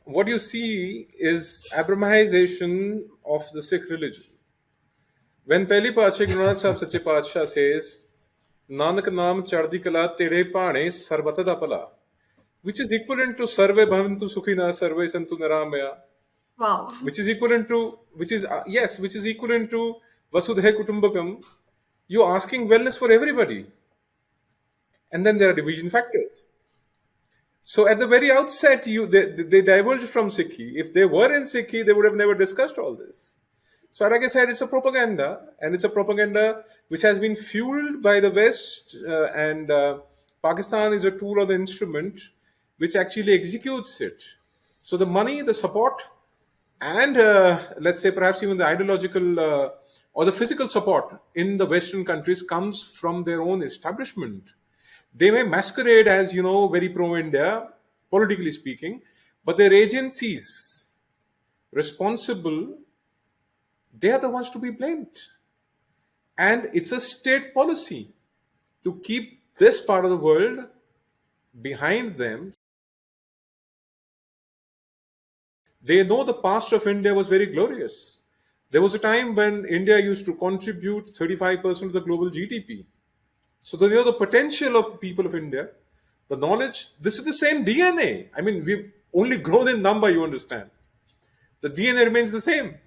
what you see is Abrahamization of the Sikh religion. When Pehli Paatshah Guru Nanak Sahib Sache Paatshah says, Nanak Naam Chardi Kala Tere Paane Sarvata da Pala, which is equivalent to Sarve Bhavantu Sukhina Sarve Santu Naramaya, Wow. which is equivalent to, which is equivalent to Vasudhaiva Kutumbakam. You're asking wellness for everybody. And then there are division factors. So at the very outset, they diverged from Sikhi. If they were in Sikhi, they would have never discussed all this. So, like I said, it's a propaganda, and it's a propaganda which has been fueled by the West, and Pakistan is a tool or the instrument which actually executes it. So, the money, the support, and let's say perhaps even the ideological or the physical support in the Western countries comes from their own establishment. They may masquerade as, very pro India, politically speaking, but their agencies responsible, they are the ones to be blamed. And it's a state policy to keep this part of the world behind them. They know the past of India was very glorious. There was a time when India used to contribute 35% of the global GDP. So they know the potential of people of India, the knowledge. This is the same DNA. I mean, we've only grown in number, you understand. The DNA remains the same.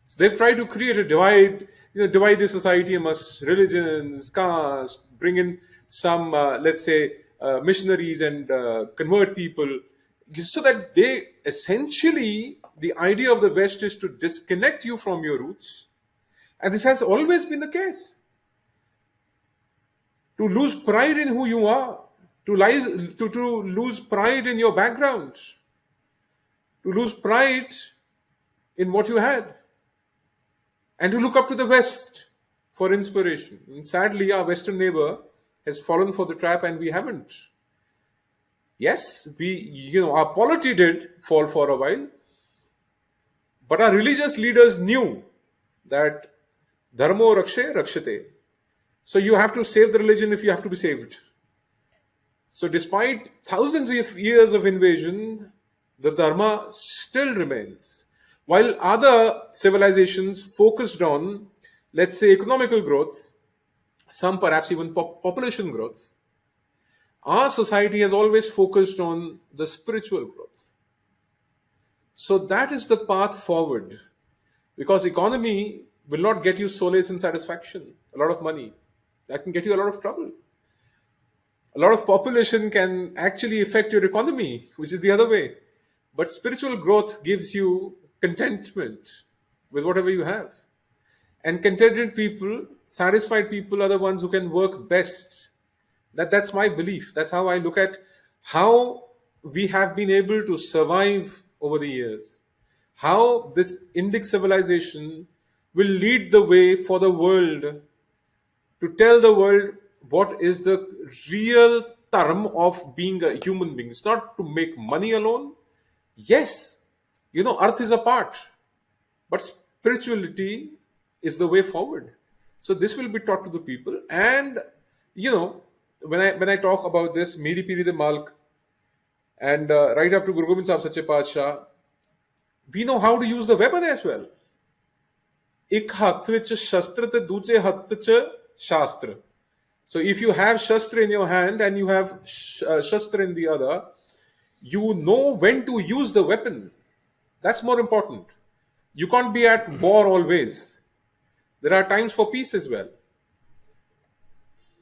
So they've tried to create a divide, divide the society amongst religions, castes, bring in some, let's say, missionaries and convert people, so that they essentially, the idea of the West is to disconnect you from your roots. And this has always been the case. To lose pride in who you are, to lose pride in your background, to lose pride in what you had, and to look up to the West for inspiration. And sadly, our Western neighbor has fallen for the trap, and we haven't. Yes, our polity did fall for a while, but our religious leaders knew that dharmo rakshe rakshate. So you have to save the religion if you have to be saved. So despite thousands of years of invasion, the dharma still remains. While other civilizations focused on, let's say, economical growth, some perhaps even population growth, our society has always focused on the spiritual growth. So that is the path forward, because economy will not get you solace and satisfaction, a lot of money. That can get you a lot of trouble. A lot of population can actually affect your economy, which is the other way. But spiritual growth gives you contentment with whatever you have. And contented people, satisfied people are the ones who can work best. That's my belief. That's how I look at how we have been able to survive over the years. How this Indic civilization will lead the way for the world, to tell the world what is the real term of being a human being. It's not to make money alone. Yes, earth is a part, but spirituality is the way forward. So this will be taught to the people. And when I talk about this, Miri Piri de Malk, and right up to Guru Gobind Sahib Sache Paatshah, we know how to use the weapon as well. ਇੱਕ ਹੱਥ ਵਿੱਚ ਸ਼ਸਤਰ ਤੇ ਦੂਜੇ ਹੱਥ 'ਚ ਸ਼ਾਸਤਰ. So if you have shastra in your hand and you have shastra in the other, you know when to use the weapon. That's more important. You can't be at war always. There are times for peace as well.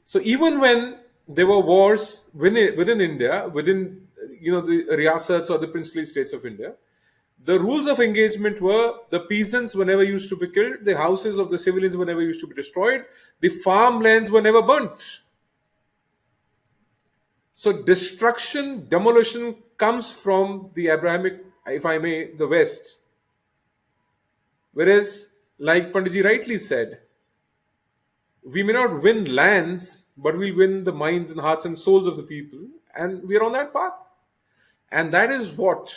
So even when there were wars within India, within the riyasats or the princely states of India, the rules of engagement were the peasants were never used to be killed, the houses of the civilians were never used to be destroyed, the farmlands were never burnt. So destruction, demolition comes from the Abrahamic, if I may, the West. Whereas, like Panditji rightly said, we may not win lands, but we'll win the minds and hearts and souls of the people, and we're on that path. And that is what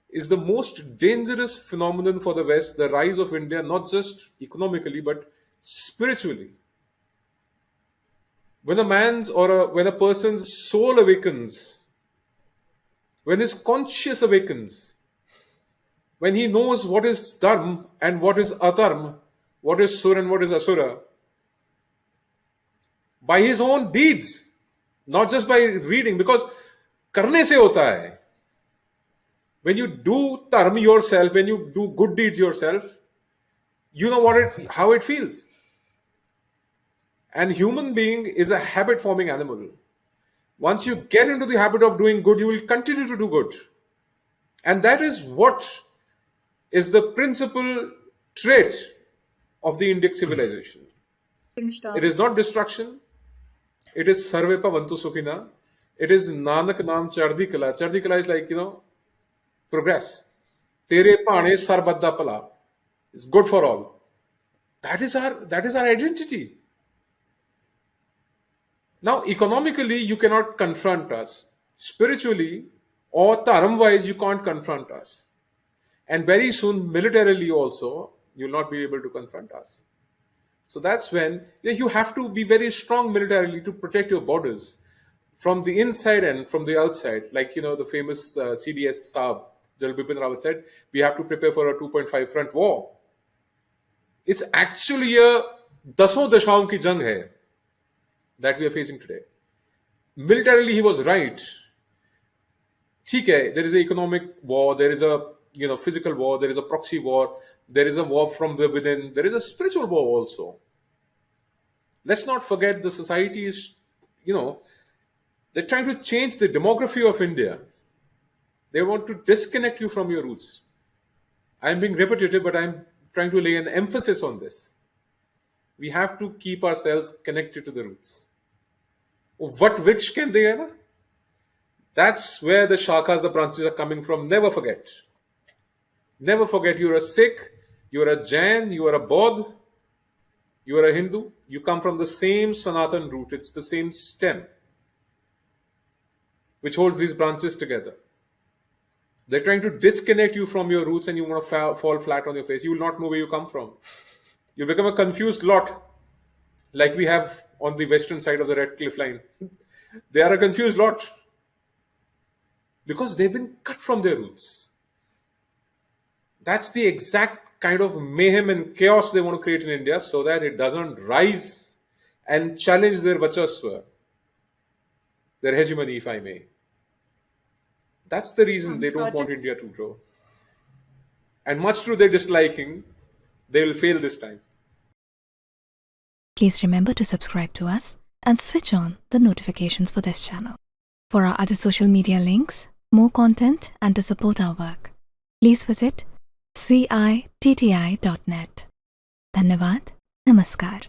is the most dangerous phenomenon for the West, the rise of India, not just economically, but spiritually. When a person's soul awakens, when his conscience awakens, when he knows what is dharma and what is adharma, what is sur and what is asura, by his own deeds, not just by reading, because karne se hota hai. When you do dharma yourself, when you do good deeds yourself, you know how it feels. And human being is a habit forming animal. Once you get into the habit of doing good, you will continue to do good. And that is what is the principal trait of the Indic civilization. It is not destruction. It is sarve pavantu sukhina. It is Nanak naam chardi kala. Chardi kala is like, progress. Tere paane sarbadda pala. It's good for all. That is our identity. Now, economically, you cannot confront us. Spiritually or dharm-wise, you can't confront us. And very soon, militarily also, you'll not be able to confront us. So that's when you have to be very strong militarily to protect your borders from the inside and from the outside. Like, the famous CDS Saab, General Bipin Rawat said, we have to prepare for a 2.5 front war. It's actually a dason dashaon ki jang hai that we are facing today. Militarily, he was right. ठीक है, there is an economic war, there is a physical war, there is a proxy war, there is a war from the within, there is a spiritual war also. Let's not forget the society is, they're trying to change the demography of India. They want to disconnect you from your roots. I'm being repetitive, but I'm trying to lay an emphasis on this. We have to keep ourselves connected to the roots. What vriksha can they hai na? That's where the shakhas, the branches are coming from. Never forget. Never forget you're a Sikh, you're a Jain, you are a Bodh, you are a Hindu. You come from the same Sanatan root. It's the same stem which holds these branches together. They're trying to disconnect you from your roots and you want to fall flat on your face. You will not know where you come from. You become a confused lot like we have on the western side of the Red Cliff Line. They are a confused lot because they've been cut from their roots. That's the exact kind of mayhem and chaos they want to create in India so that it doesn't rise and challenge their vachasva, their hegemony, if I may. That's the reason they don't want India to grow. And much to their disliking, they will fail this time. Please remember to subscribe to us and switch on the notifications for this channel. For our other social media links, more content, and to support our work, please visit citti.net. Dhanyavad. Namaskar.